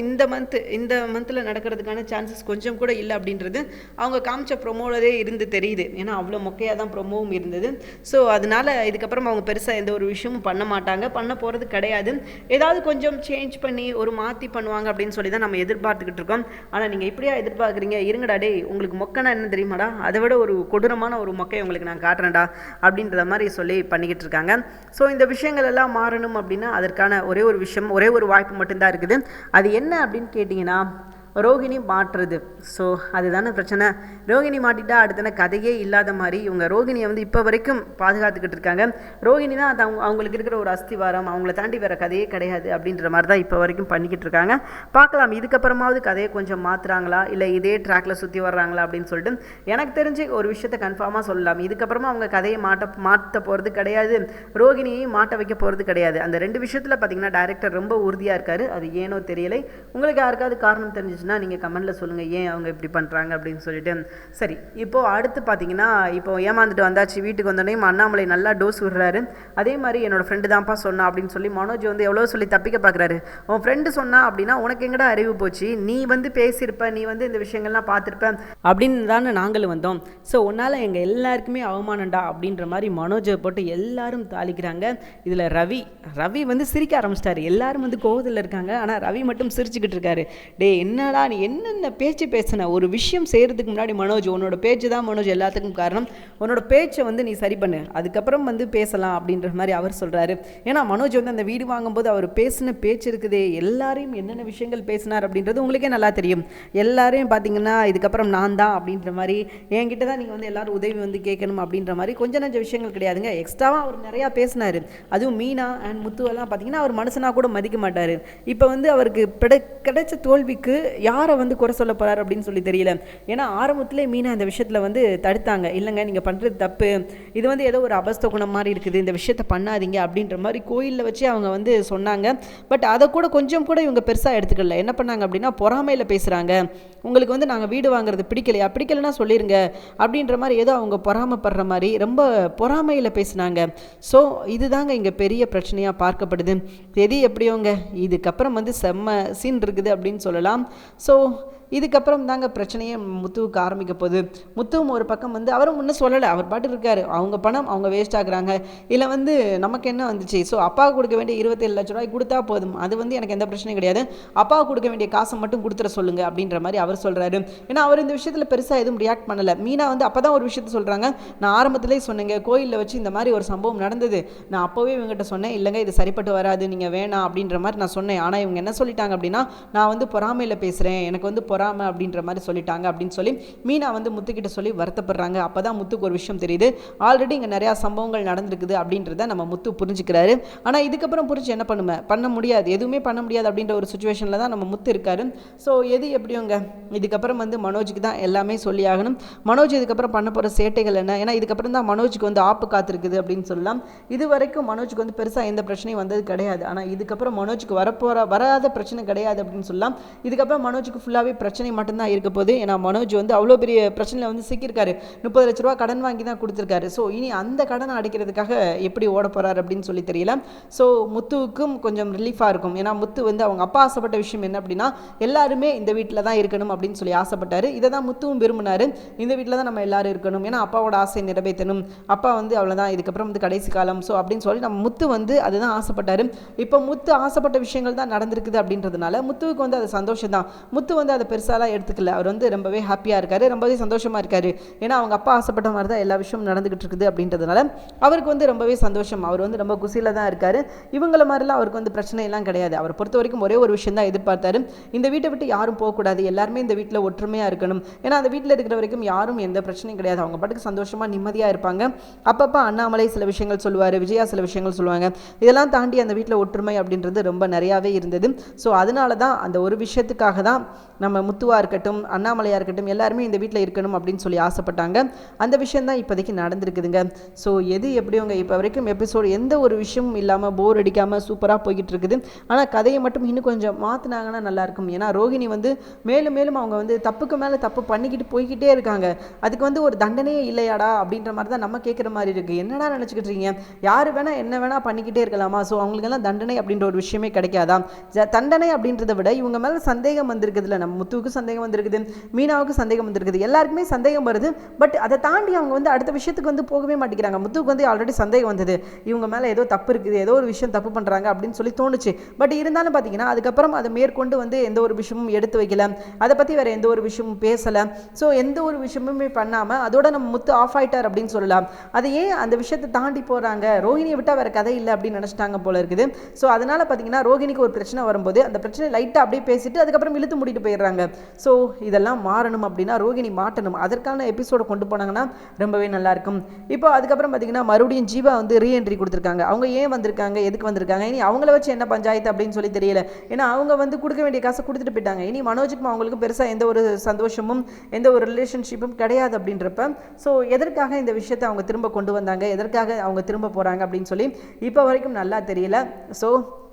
இந்த மந்தில் நடக்கிறதுக்கான சான்சஸ் கொஞ்சம் கூட இல்லை அப்படின்றது அவங்க காமிச்ச ப்ரொமோலதே இருந்து தெரியுது. ஏன்னா அவ்வளோ மொக்கையாக தான் ப்ரொமோவும் இருந்தது. ஸோ அதனால் இதுக்கப்புறம் அவங்க பெருசாக எந்த ஒரு விஷயமும் பண்ண மாட்டாங்க, பண்ண போகிறது கிடையாது. ஏதாவது கொஞ்சம் சேஞ்ச் பண்ணி ஒரு மாற்றி பண்ணுவாங்க அப்படின்னு சொல்லி தான் நம்ம எதிர்பார்த்துக்கிட்டு இருக்கோம். ஆனால் நீங்கள் இப்படியா எதிர்பார்க்குறீங்க? இருங்கடா டே, உங்களுக்கு மொக்கைனா என்ன தெரியுமாடா? அதை விட ஒரு கொடூரமான ஒரு மொக்கையை உங்களுக்கு நான் காட்டுறேன்டா அப்படின்ற மாதிரி சொல்லி பண்ணிக்கிட்டு இருக்காங்க. ஸோ இந்த விஷயங்கள் எல்லாம் மாறணும் அப்படின்னா அதற்கான ஒரே ஒரு விஷயம், ஒரே ஒரு வாய்ப்பு மட்டும்தான் இருக்குது. அது என்ன அப்படின்னு கேட்டிங்கன்னா ரோகிணி மாட்டுறது. ஸோ அதுதானே பிரச்சனை. ரோகிணி மாட்டிட்டா அடுத்தான கதையே இல்லாத மாதிரி இவங்க ரோகிணியை வந்து இப்போ வரைக்கும் பாதுகாத்துக்கிட்டு இருக்காங்க. ரோகிணி தான் அது அவங்களுக்கு இருக்கிற ஒரு அஸ்திவாரம், அவங்கள தாண்டி வேறு கதையே கிடையாது அப்படின்ற மாதிரி தான் இப்போ வரைக்கும் பண்ணிக்கிட்டு இருக்காங்க. பார்க்கலாம் இதுக்கப்புறமாவது கதையை கொஞ்சம் மாற்றுறாங்களா, இல்லை இதே ட்ராக்ல சுற்றி வர்றாங்களா அப்படின்னு சொல்லிட்டு. எனக்கு தெரிஞ்சு ஒரு விஷயத்தை கன்ஃபார்மாக சொல்லலாம், இதுக்கப்புறமா அவங்க கதையை மாற்ற போகிறது கிடையாது, ரோகிணியையும் மாட்ட வைக்க போகிறது கிடையாது. அந்த 2 விஷயத்தில் பார்த்தீங்கன்னா டைரக்டர் ரொம்ப உறுதியாக இருக்காரு. அது ஏனோ தெரியலை. உங்களுக்கு யாருக்காவது காரணம் தெரிஞ்சு நீங்கள் கமெண்ட்ல சொல்லுங்க ஏன் அவங்க இப்படி பண்றாங்க அப்படின்னு சொல்லிட்டு. சரி, இப்போ அடுத்து பார்த்தீங்கன்னா இப்போ ஏமாந்துட்டு வந்தாச்சு. வீட்டுக்கு வந்தோடனே அண்ணாமலை நல்லா டோஸ் விடுறாரு. அதே மாதிரி என்னோட ஃப்ரெண்டு தான்ப்பா சொன்னா அப்படின்னு சொல்லி மனோஜ் வந்து எவ்வளோ சொல்லி தப்பிக்க பார்க்குறாரு. உன் ஃப்ரெண்டு சொன்னா அப்படின்னா உனக்கு எங்கடா அறிவு போச்சு? நீ வந்து பேசியிருப்ப, நீ வந்து இந்த விஷயங்கள்லாம் பார்த்துருப்ப அப்படின்னு தானே நாங்களும் வந்தோம். ஸோ உன்னால் எங்கள் எல்லாருக்குமே அவமானண்டா அப்படின்ற மாதிரி மனோஜை போட்டு எல்லாரும் தாளிக்கிறாங்க. இதில் ரவி வந்து சிரிக்க ஆரம்பிச்சிட்டாரு. எல்லாரும் வந்து கோவத்தில் இருக்காங்க, ஆனால் ரவி மட்டும் சிரிச்சுக்கிட்டு இருக்காரு. டே என்னடா நீ என்னென்ன பேச்சு பேசின? ஒரு விஷயம் செய்கிறதுக்கு முன்னாடி மனோஜ் உன்னோட பேச்சு தான் மனோஜ் எல்லாத்துக்கும் காரணம். உன்னோட பேச்சை வந்து நீ சரி பண்ணு, அதுக்கப்புறம் வந்து பேசலாம் அப்படின்ற மாதிரி அவர் சொல்கிறாரு. ஏன்னா மனோஜ் வந்து அந்த வீடு வாங்கும்போது அவர் பேசின பேச்சு இருக்குதே, எல்லாரையும் என்னென்ன விஷயங்கள் பேசினார் அப்படின்றது உங்களுக்கே நல்லா தெரியும். எல்லாரையும் பார்த்தீங்கன்னா இதுக்கப்புறம் நான் தான் அப்படின்ற மாதிரி, என்கிட்ட தான் நீங்கள் வந்து எல்லாரும் உதவி வந்து கேட்கணும் அப்படின்ற மாதிரி கொஞ்சம் நஞ்ச விஷயங்கள் கிடையாதுங்க. எக்ஸ்ட்ராவாக அவர் நிறையா பேசினார். அதுவும் மீனா அண்ட் முத்துவெல்லாம் பார்த்தீங்கன்னா அவர் மனுஷனாக கூட மதிக்க மாட்டார். இப்போ வந்து அவருக்கு கிடைச்ச தோல்விக்கு யாரை வந்து குறை சொல்ல போகிறார் அப்படின்னு சொல்லி தெரியல. ஏன்னா ஆரம்பத்திலே மீனா இந்த விஷயத்தில் வந்து தடுத்தாங்க. இல்லைங்க நீங்கள் பண்ணுறது தப்பு, இது வந்து ஏதோ ஒரு அபஸ்த குணம் மாதிரி இருக்குது, இந்த விஷயத்தை பண்ணாதீங்க அப்படின்ற மாதிரி கோயிலில் வச்சு அவங்க வந்து சொன்னாங்க. பட் அதை கூட கொஞ்சம் கூட இவங்க பெருசாக எடுத்துக்கல. என்ன பண்ணாங்க அப்படின்னா பொறாமையில் பேசுகிறாங்க, உங்களுக்கு வந்து நாங்கள் வீடு வாங்குறது பிடிக்கலையா, பிடிக்கலைன்னா சொல்லிடுங்க அப்படின்ற மாதிரி ஏதோ அவங்க பொறாமப்படுற மாதிரி ரொம்ப பொறாமையில் பேசினாங்க. ஸோ இதுதாங்க இங்கே பெரிய பிரச்சனையாக பார்க்கப்படுது. எது எப்படியோங்க இதுக்கப்புறம் வந்து செம்ம சீன் இருக்குது அப்படின்னு சொல்லலாம். ஸோ இதுக்கப்புறம் தாங்க பிரச்சனையே முத்துவுக்கு ஆரம்பிக்க போகுது. முத்துவும் ஒரு பக்கம் வந்து அவரும் ஒன்றும் சொல்லலை, அவர் பாட்டு இருக்காரு. அவங்க பணம் அவங்க வேஸ்ட் ஆகுறாங்க, இல்லை வந்து நமக்கு என்ன வந்துச்சு, ஸோ அப்பாவுக்கு கொடுக்க வேண்டிய 27 லட்ச ரூபாய் கொடுத்தா போதும், அது வந்து எனக்கு எந்த பிரச்சனையும் கிடையாது, அப்பாவுக்கு கொடுக்க வேண்டிய காசை மட்டும் கொடுத்துட சொல்லுங்க அப்படின்ற மாதிரி அவர் சொல்கிறாரு. ஏன்னா அவர் இந்த விஷயத்தில் பெருசாக எதுவும் ரியாக்ட் பண்ணலை. மீனா வந்து அப்போ தான் ஒரு விஷயத்த சொல்கிறாங்க, நான் ஆரம்பத்திலே சொன்னேங்க கோயிலில் வச்சு இந்த மாதிரி ஒரு சம்பவம் நடந்தது, நான் அப்போவே இவங்ககிட்ட சொன்னேன், இல்லைங்க இது சரிப்பட்டு வராது, நீங்கள் வேணாம் அப்படின்ற மாதிரி நான் சொன்னேன். ஆனால் இவங்க என்ன சொல்லிட்டாங்க அப்படின்னா, நான் வந்து பொறாமையில் பேசுகிறேன், எனக்கு வந்து பொறாமை அப்படின்ற மாதிரி சொல்லிட்டாங்க அப்படின்னு சொல்லி மீனா வந்து முத்துக்கிட்ட சொல்லி வருத்தப்படுறாங்க. அப்போ தான் முத்துக்கு ஒரு விஷயம் தெரியுது, ஆல்ரெடி இங்கே நிறையா சம்பவங்கள் நடந்திருக்குது அப்படின்றத நம்ம முத்து புரிஞ்சுக்கிறாரு. ஆனால் இதுக்கப்புறம் புரிஞ்சு என்ன பண்ண முடியாது, எதுவுமே பண்ண முடியாது அப்படின்ற ஒரு சுச்சுவேஷனில் தான் நம்ம முத்து இருக்காரு. ஸோ எது எப்படியோங்க இதுக்கப்புறம் வந்து மனோஜுக்கு தான் எல்லாமே சொல்லி ஆகணும். மனோஜ் இதுக்கப்புறம் பண்ண போகிற சேட்டைகள் என்ன, ஏன்னா இதுக்கப்புறம் தான் மனோஜுக்கு வந்து ஆப்பு காத்திருக்குது அப்படின்னு சொல்லலாம். இது வரைக்கும் மனோஜுக்கு வந்து பெருசாக எந்த பிரச்சனையும் வந்தது கிடையாது. ஆனால் இதுக்கப்புறம் மனோஜுக்கு வராத பிரச்சனை கிடையாது அப்படின்னு சொல்லலாம். இதுக்கப்புறம் மனோஜுக்கு ஃபுல்லாகவே பிரச்சனை மட்டும்தான் இருக்க போகுது. ஏன்னா மனோஜ் வந்து அவ்வளோ பெரிய பிரச்சனையில் வந்து சிக்கியிருக்காரு, 30 லட்ச ரூபா கடன் வாங்கி தான் கொடுத்துருக்காரு. ஸோ இனி அந்த கடனை அடைக்கிறதுக்காக எப்படி ஓட போகிறார் அப்படின்னு சொல்லி தெரியல. ஸோ முத்துவுக்கும் கொஞ்சம் ரிலீஃபாக இருக்கும். ஏன்னா முத்து வந்து அவங்க அப்பா ஆசைப்பட்ட விஷயம் என்ன அப்படின்னா, எல்லாருமே இந்த வீட்டில் தான் இருக்கணும் அப்படின்னு சொல்லி ஆசைப்பட்டார். இதை தான் முத்துவும் விரும்பினார், இந்த வீட்டில் தான் நம்ம எல்லாரும் இருக்கணும், ஏன்னா அப்பாவோட ஆசை நிறைவேற்றணும், அப்பா வந்து அவ்வளோதான் இதுக்கப்புறம் வந்து கடைசி காலம், ஸோ அப்படின்னு சொல்லி நம்ம முத்து வந்து அதுதான் ஆசைப்பட்டார். இப்போ முத்து ஆசைப்பட்ட விஷயங்கள் தான் நடந்திருக்குது அப்படின்றதுனால முத்துவுக்கு வந்து அது சந்தோஷம் தான். முத்து வந்து அதை பெருசாலாம் எடுத்துக்கல, அவர் வந்து ரொம்பவே ஹாப்பியாக இருக்காரு, ரொம்பவே சந்தோஷமாக இருக்காரு. ஏன்னா அவங்க அப்பா ஆசைப்பட்ட மாதிரி தான் எல்லா விஷயமும் நடந்துகிட்டு இருக்குது அப்படின்றதுனால அவருக்கு வந்து ரொம்பவே சந்தோஷம், அவர் வந்து ரொம்ப குசியில் தான் இருக்காரு. இவங்கள மாதிரிலாம் அவருக்கு வந்து பிரச்சனை எல்லாம் கிடையாது. அவர் பொறுத்த வரைக்கும் ஒரே ஒரு விஷயம் தான் எதிர்பார்த்தாரு, இந்த வீட்டை விட்டு யாரும் போகக்கூடாது, எல்லாருமே இந்த வீட்டில் ஒற்றுமையாக இருக்கணும். ஏன்னா அந்த வீட்டில் இருக்கிற வரைக்கும் யாரும் எந்த பிரச்சனையும் கிடையாது, அவங்க பாட்டுக்கு சந்தோஷமாக நிம்மதியாக இருப்பாங்க. அப்பப்போ அண்ணாமலை சில விஷயங்கள் சொல்லுவார், விஜயா சில விஷயங்கள் சொல்லுவாங்க, இதெல்லாம் தாண்டி அந்த வீட்டில் ஒற்றுமை அப்படின்றது ரொம்ப நிறையாவே இருந்தது. ஸோ அதனால தான் அந்த ஒரு விஷயத்துக்காக தான் நம்ம முத்துவாக இருக்கட்டும் அண்ணாமலையாக இருக்கட்டும் எல்லாருமே இந்த வீட்டில் இருக்கணும் அப்படின்னு சொல்லி ஆசைப்பட்டாங்க. அந்த விஷயம் தான் இப்போதைக்கு நடந்திருக்குதுங்க. ஸோ எது எப்படியோங்க இப்போ வரைக்கும் எபிசோடு எந்த ஒரு விஷயமும் இல்லாமல் போர் அடிக்காமல் சூப்பராக போய்கிட்டு இருக்குது. ஆனால் கதையை மட்டும் இன்னும் கொஞ்சம் மாற்றினாங்கன்னா நல்லாயிருக்கும். ஏன்னா ரோகிணி வந்து மேலும் மேலும் அவங்க வந்து தப்புக்கு மேலே தப்பு பண்ணிக்கிட்டு போய்கிட்டே இருக்காங்க. அதுக்கு வந்து ஒரு தண்டனையே இல்லையாடா அப்படின்ற மாதிரி தான் நம்ம கேட்குற மாதிரி இருக்குது. என்னடா நினச்சிக்கிட்டு இருக்கீங்க, யார் வேணால் என்ன வேணால் பண்ணிக்கிட்டே இருக்கலாமா, ஸோ அவங்களுக்கெல்லாம் தண்டனை அப்படின்ற ஒரு விஷயமே கிடைக்காதா. தண்டனை அப்படின்றத விட இவங்க மேலே சந்தேகம் வந்திருக்குதுல்ல, நம்ம முத்துவுக்கு சந்தேகம் வந்திருக்குது, மீனாவுக்கு சந்தேகம் வந்திருக்குது, எல்லாருக்குமே சந்தேகம் வருது. பட் அதை தாண்டி அவங்க வந்து அடுத்த விஷயத்துக்கு வந்து போகவே மாட்டேங்கிறாங்க. முத்துவுக்கு வந்து ஆல்ரெடி சந்தேகம் வந்தது, இவங்க மேலே ஏதோ தப்பு இருக்குது, ஏதோ ஒரு விஷயம் தப்பு பண்ணுறாங்க அப்படின்னு சொல்லி தோணுச்சு. பட் இருந்தாலும் பார்த்தீங்கன்னா அதுக்கப்புறம் அதை மேற்கொண்டு வந்து எந்த ஒரு விஷயமும் எடுத்து வைக்கல, அதை பற்றி வேறு எந்த ஒரு விஷயமும் பேசலை. ஸோ எந்த ஒரு விஷயமுமே பண்ணாமல் அதோட நம்ம முத்து ஆஃப் ஆயிட்டார் அப்படின்னு சொல்லலாம். அது ஏன் அந்த விஷயத்தை தாண்டி போகிறாங்க, ரோஹிணியை விட்டால் வேறு கதை இல்லை அப்படின்னு நினச்சிட்டாங்க போல இருக்குது. ஸோ அதனால் பார்த்தீங்கன்னா ரோஹிணிக்கு ஒரு பிரச்சனை வரும்போது அந்த பிரச்சனை லைட்டாக அப்படியே பேசிட்டு அதுக்கப்புறம் இழுத்து மூடிட்டு போயிடுறாங்க. ஸோ இதெல்லாம் மாறணும் அப்படின்னா ரோகிணி மாட்டணும், அதற்கான எபிசோடை கொண்டு போனாங்கன்னா ரொம்பவே நல்லாயிருக்கும். இப்போ அதுக்கப்புறம் பார்த்தீங்கன்னா மறுபடியும் ஜீவா வந்து ரீஎன்ட்ரி கொடுத்துருக்காங்க. அவங்க ஏன் வந்திருக்காங்க, எதுக்கு வந்திருக்காங்க, இனி அவங்கள வச்சு என்ன பஞ்சாயத்து அப்படின்னு சொல்லி தெரியல. ஏன்னா அவங்க வந்து கொடுக்க வேண்டிய காசை கொடுத்துட்டு போயிட்டாங்க. இனி மனோஜுக்கும் அவங்களுக்கு பெருசாக எந்த ஒரு சந்தோஷமும் எந்த ஒரு ரிலேஷன்ஷிப்பும் கிடையாது அப்படின்றப்ப ஸோ எதற்காக இந்த விஷயத்தை அவங்க திரும்ப கொண்டு வந்தாங்க, எதற்காக அவங்க திரும்ப போகிறாங்க அப்படின்னு சொல்லி இப்போ வரைக்கும் நல்லா தெரியல. ஸோ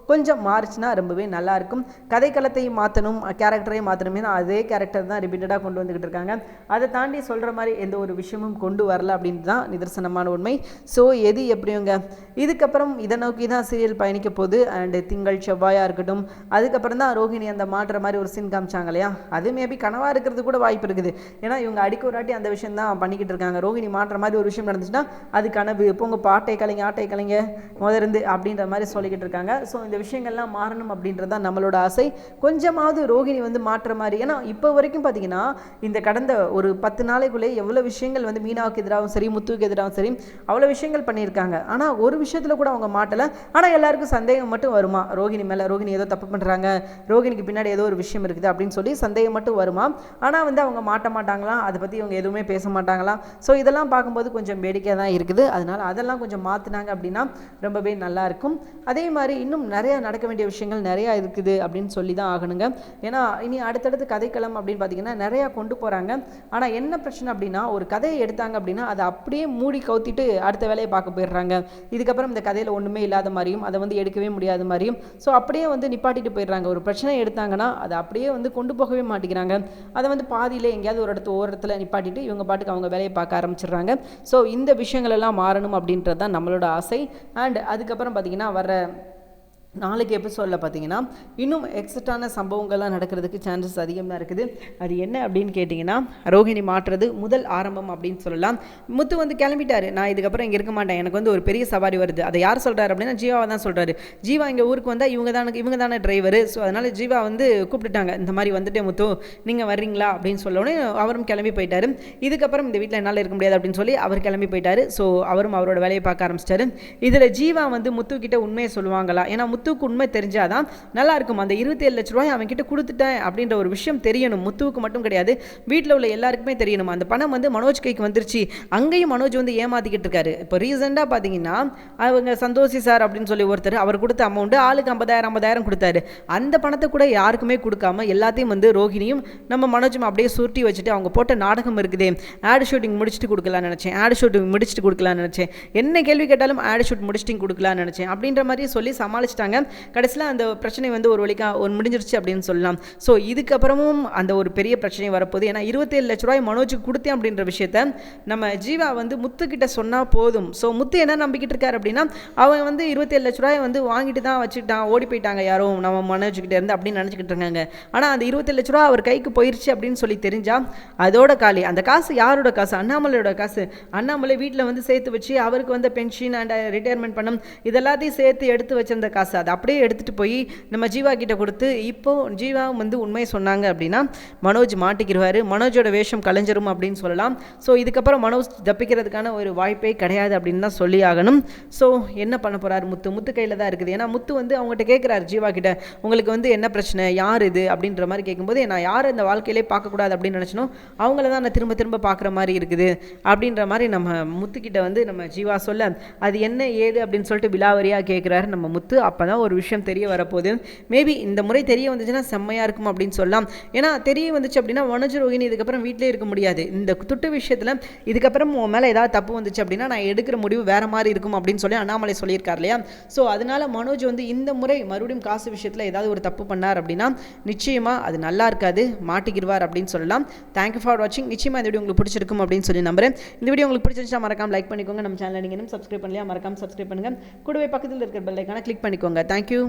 கொஞ்சம் மாறிச்சுன்னா ரொம்பவே நல்லாயிருக்கும். கதைக்களத்தையும் மாற்றணும், கேரக்டரையும் மாற்றணும். ஏன்னா அதே கேரக்டர் தான் ரிப்பீட்டடாக கொண்டு வந்துக்கிட்டு இருக்காங்க. அதை தாண்டி சொல்கிற மாதிரி எந்த ஒரு விஷயமும் கொண்டு வரல அப்படின்னு தான் நிதர்சனமான உண்மை. ஸோ எது எப்படியோங்க இதுக்கப்புறம் இதை நோக்கி தான் சீரியல் பயணிக்க போகுது. அண்டு திங்கள் செவ்வாயாக இருக்கட்டும், அதுக்கப்புறம் தான் ரோஹிணி அந்த மாட்டுற மாதிரி ஒரு சீன் காமிச்சாங்க இல்லையா, அது மேபி கனவாக இருக்கிறது கூட வாய்ப்பு இருக்குது. ஏன்னா இவங்க அடிக்க ஒரு வாட்டி அந்த விஷயம் தான் பண்ணிக்கிட்டு இருக்காங்க. ரோஹிணி மாட்டுற மாதிரி ஒரு விஷயம் நடந்துச்சுன்னா அது கனவு, இப்போ உங்கள் பாட்டை கலைங்க ஆட்டை கலைங்க முதலிருந்து அப்படின்ற மாதிரி சொல்லிக்கிட்டு இருக்காங்க. ஸோ இந்த விஷயங்கள்லாம் மாறணும் அப்படின்றது தான் நம்மளோட ஆசை. கொஞ்சமாவது ரோகிணி வந்து மாற்ற மாதிரி. ஏன்னா இப்போ வரைக்கும் பார்த்தீங்கன்னா இந்த கடந்த ஒரு 10 நாளைக்குள்ளே எவ்வளோ விஷயங்கள் வந்து மீனாவுக்கு எதிராகவும் சரி முத்துவுக்கு எதிராகவும் சரி அவ்வளோ விஷயங்கள் பண்ணியிருக்காங்க. ஆனால் ஒரு விஷயத்தில் கூட அவங்க மாட்டலை. ஆனால் எல்லாருக்கும் சந்தேகம் மட்டும் வருமா ரோகிணி மேலே, ரோகிணி ஏதோ தப்பு பண்ணுறாங்க, ரோகிணிக்கு பின்னாடி ஏதோ ஒரு விஷயம் இருக்குது அப்படின்னு சொல்லி சந்தேகம் மட்டும் வருமா. ஆனால் வந்து அவங்க மாட்ட மாட்டாங்களாம், அதை பற்றி அவங்க எதுவுமே பேச மாட்டாங்களாம். ஸோ இதெல்லாம் பார்க்கும்போது கொஞ்சம் வேடிக்கையாக தான் இருக்குது. அதனால் அதெல்லாம் கொஞ்சம் மாற்றினாங்க அப்படின்னா ரொம்பவே நல்லாயிருக்கும். அதே மாதிரி இன்னும் நிறைய நிறையா நடக்க வேண்டிய விஷயங்கள் நிறையா இருக்குது அப்படின்னு சொல்லி தான் ஆகணுங்க. ஏன்னா இனி அடுத்தடுத்து கதைக்களம் அப்படின்னு பார்த்தீங்கன்னா நிறையா கொண்டு போகிறாங்க. ஆனால் என்ன பிரச்சனை அப்படின்னா, ஒரு கதையை எடுத்தாங்க அப்படின்னா அதை அப்படியே மூடி கவுத்திட்டு அடுத்த வேலையை பார்க்க போயிடுறாங்க. இதுக்கப்புறம் இந்த கதையில் ஒன்றுமே இல்லாத மாதிரியும் அதை வந்து எடுக்கவே முடியாத மாதிரியும் ஸோ அப்படியே வந்து நிப்பாட்டிட்டு போயிடுறாங்க. ஒரு பிரச்சனை எடுத்தாங்கன்னா அதை அப்படியே வந்து கொண்டு போகவே மாட்டேங்கிறாங்க. அதை வந்து பாதியிலே எங்கேயாவது ஒரு இடத்துல நிப்பாட்டிட்டு இவங்க பாட்டுக்கு அவங்க வேலையை பார்க்க ஆரம்பிச்சிடுறாங்க. ஸோ இந்த விஷயங்கள் எல்லாம் மாறணும் அப்படின்றது தான் நம்மளோட ஆசை. அண்ட் அதுக்கப்புறம் பார்த்திங்கன்னா வர நாளைக்கு எபிசோடில் பார்த்தீங்கன்னா இன்னும் எக்ஸட்டான சம்பவங்கள்லாம் நடக்கிறதுக்கு சான்சஸ் அதிகமாக இருக்குது. அது என்ன அப்படின்னு கேட்டிங்கன்னா, ரோஹிணி மாற்றுறது முதல் ஆரம்பம் அப்படின்னு சொல்லலாம். முத்து வந்து கிளம்பிட்டார், நான் இதுக்கப்புறம் இங்கே இருக்க மாட்டேன், எனக்கு வந்து ஒரு பெரிய சவாரி வருது. அதை யார் சொல்கிறார் அப்படின்னா ஜீவாவை தான் சொல்கிறாரு. ஜீவா இங்கே ஊருக்கு வந்தால் இவங்க தானே டிரைவர். ஸோ அதனால் ஜீவா வந்து கூப்பிட்டுட்டாங்க, இந்த மாதிரி வந்துட்டே முத்து நீங்கள் வர்றீங்களா அப்படின்னு சொல்லவுடனே அவரும் கிளம்பி போயிட்டார். இதுக்கப்புறம் இந்த வீட்டில் என்னால் இருக்க முடியாது அப்படின்னு சொல்லி அவர் கிளம்பி போயிட்டார். ஸோ அவரும் அவரோட வேலையை பார்க்க ஆரம்பிச்சிட்டாரு. இதில் ஜீவா வந்து முத்து கிட்ட உண்மையை சொல்லுவாங்களா? ஏன்னா முத்துக்கு உண்மை தெரிஞ்சாதான் நல்லா இருக்கும். அந்த 27 லட்ச ரூபாய் அவன் கிட்ட கொடுத்துட்டேன் அப்படின்ற ஒரு விஷயம் தெரியணும். முத்துவுக்கு மட்டும் கிடையாது, வீட்டில் உள்ள எல்லாருக்குமே தெரியணும். அந்த பணம் வந்து மனோஜ் கைக்கு வந்துருச்சு. அங்கேயும் மனோஜ் வந்து ஏமாத்திக்கிட்டு இருக்காரு. இப்போ ரீசெண்டாக பார்த்தீங்கன்னா அவங்க சந்தோஷி சார் அப்படின்னு சொல்லி ஒருத்தர் அவர் கொடுத்த அமௌண்ட்டு ஆளுக்கு 50,000 கொடுத்தாரு. அந்த பணத்தை கூட யாருக்குமே கொடுக்காம எல்லாத்தையும் வந்து ரோஹிணியும் நம்ம மனோஜும் அப்படியே சுருட்டி வச்சுட்டு அவங்க போட்ட நாடகம் இருக்குதே, ஆட் ஷூட்டிங் முடிச்சுட்டு கொடுக்கலான்னு நினச்சேன், என்ன கேள்வி கேட்டாலும் ஆட் ஷூட் முடிச்சுட்டு கொடுக்கலான்னு நினச்சேன் அப்படின்ற மாதிரி சொல்லி சமாளிச்சிட்டாங்க. கடைசியில் அந்த பிரச்சனை வந்து ஒரு வழிக்காக முடிஞ்சிருச்சு அப்படின்னு சொல்லலாம். ஸோ இதுக்கப்புறமும் அந்த ஒரு பெரிய பிரச்சனை வரப்போகுது. ஏன்னா 27 லட்ச ரூபாய் மனோஜுக்கு கொடுத்தேன் அப்படின்ற விஷயத்த நம்ம ஜீவா வந்து முத்துக்கிட்ட சொன்னால் போதும். ஸோ முத்து என்ன நம்பிக்கிட்டு இருக்காரு அப்படின்னா, அவங்க வந்து 27 லட்ச ரூபாய் வந்து வாங்கிட்டு தான் வச்சுக்கிட்டான், ஓடி போயிட்டாங்க யாரும் நம்ம மனோஜ்கிட்ட இருந்து அப்படின்னு நினச்சிக்கிட்டு இருக்காங்க. ஆனால் அந்த 27 லட்ச ரூபா அவர் கைக்கு போயிடுச்சு அப்படின்னு சொல்லி தெரிஞ்சால் அதோட காலி. அந்த காசு யாரோட காசு? அண்ணாமலையோட காசு. அண்ணாமலை வீட்டில் வந்து சேர்த்து வச்சு அவருக்கு வந்து பென்ஷன் அண்ட் ரிட்டையர்மெண்ட் பணம் இதெல்லாத்தையும் சேர்த்து எடுத்து வச்சிருந்த காசு அதை அப்படியே எடுத்துகிட்டு போய் நம்ம ஜீவா கிட்ட கொடுத்து இப்போ ஜீவா வந்து உண்மையை சொன்னாங்க அப்படின்னா மனோஜ் மாட்டிக்கிடுவார், மனோஜோட வேஷம் கலைஞ்சிரும் அப்படின்னு சொல்லலாம். ஸோ இதுக்கப்புறம் மனோஜ் தப்பிக்கிறதுக்கான ஒரு வாய்ப்பே கிடையாது அப்படின்னு தான் சொல்லி ஆகணும். ஸோ என்ன பண்ண போகிறார் முத்து கையில் தான் இருக்குது. ஏன்னா முத்து வந்து அவங்ககிட்ட கேட்குறாரு ஜீவா கிட்ட, உங்களுக்கு வந்து என்ன பிரச்சனை, யார் இது அப்படின்ற மாதிரி கேட்கும்போது, நான் யார் இந்த வாழ்க்கையிலே பார்க்கக்கூடாது அப்படின்னு நினச்சனோ அவங்கள தான் நான் திரும்ப திரும்ப பார்க்குற மாதிரி இருக்குது அப்படின்ற மாதிரி நம்ம முத்துக்கிட்ட வந்து நம்ம ஜீவா சொல்ல, அது என்ன ஏது அப்படின்னு சொல்லிட்டு விலாவரியாக கேட்குறாரு நம்ம முத்து. அப்போ தான் ஒரு விஷயம் தெரிய வரப்போகுது. மேபி இந்த முறை தெரிய வந்துச்சுன்னா செம்மையாக இருக்கும் அப்படின்னு சொல்லலாம். ஏன்னா தெரிய வந்துச்சு அப்படின்னா மனோஜ் ரோஹிணி இதுக்கப்புறம் வீட்டிலே இருக்க முடியாது. இந்த துட்டு விஷயத்தில் இதுக்கப்புறம் உன் மேலே ஏதாவது தப்பு வந்துச்சு அப்படின்னா நான் எடுக்கிற முடிவு வேறு மாதிரி இருக்கும் அப்படின்னு சொல்லி அண்ணாமலை சொல்லியிருக்கார் இல்லையா. ஸோ அதனால் மனோஜ் வந்து இந்த முறை மறுபடியும் காசு விஷயத்தில் ஏதாவது ஒரு தப்பு பண்ணார் அப்படின்னா நிச்சயமாக அது நல்லா இருக்காது, மாட்டிக்கிடுவார் அப்படின்னு சொல்லலாம். தேங்க்யூ ஃபார் வாட்சிங். நிச்சயமாக இந்த வீடியோ உங்களுக்கு பிடிச்சிருக்கும் அப்படின்னு சொல்லி நம்புறேன். இந்த வீடியோ உங்களுக்கு பிடிச்சிருந்தா மறக்காம லைக் பண்ணிக்கோங்க. நம்ம சேனலை நீங்கள் இன்னும் சப்ஸ்கிரைப் பண்ணலையா, மறக்காம சப்ஸ்கிரைப் பண்ணுங்கள். கூடவே பக்கத்தில் இருக்கிற பெல் ஐகானை கிளிக் பண்ணிக்கோங்க. தேங்க்யூ.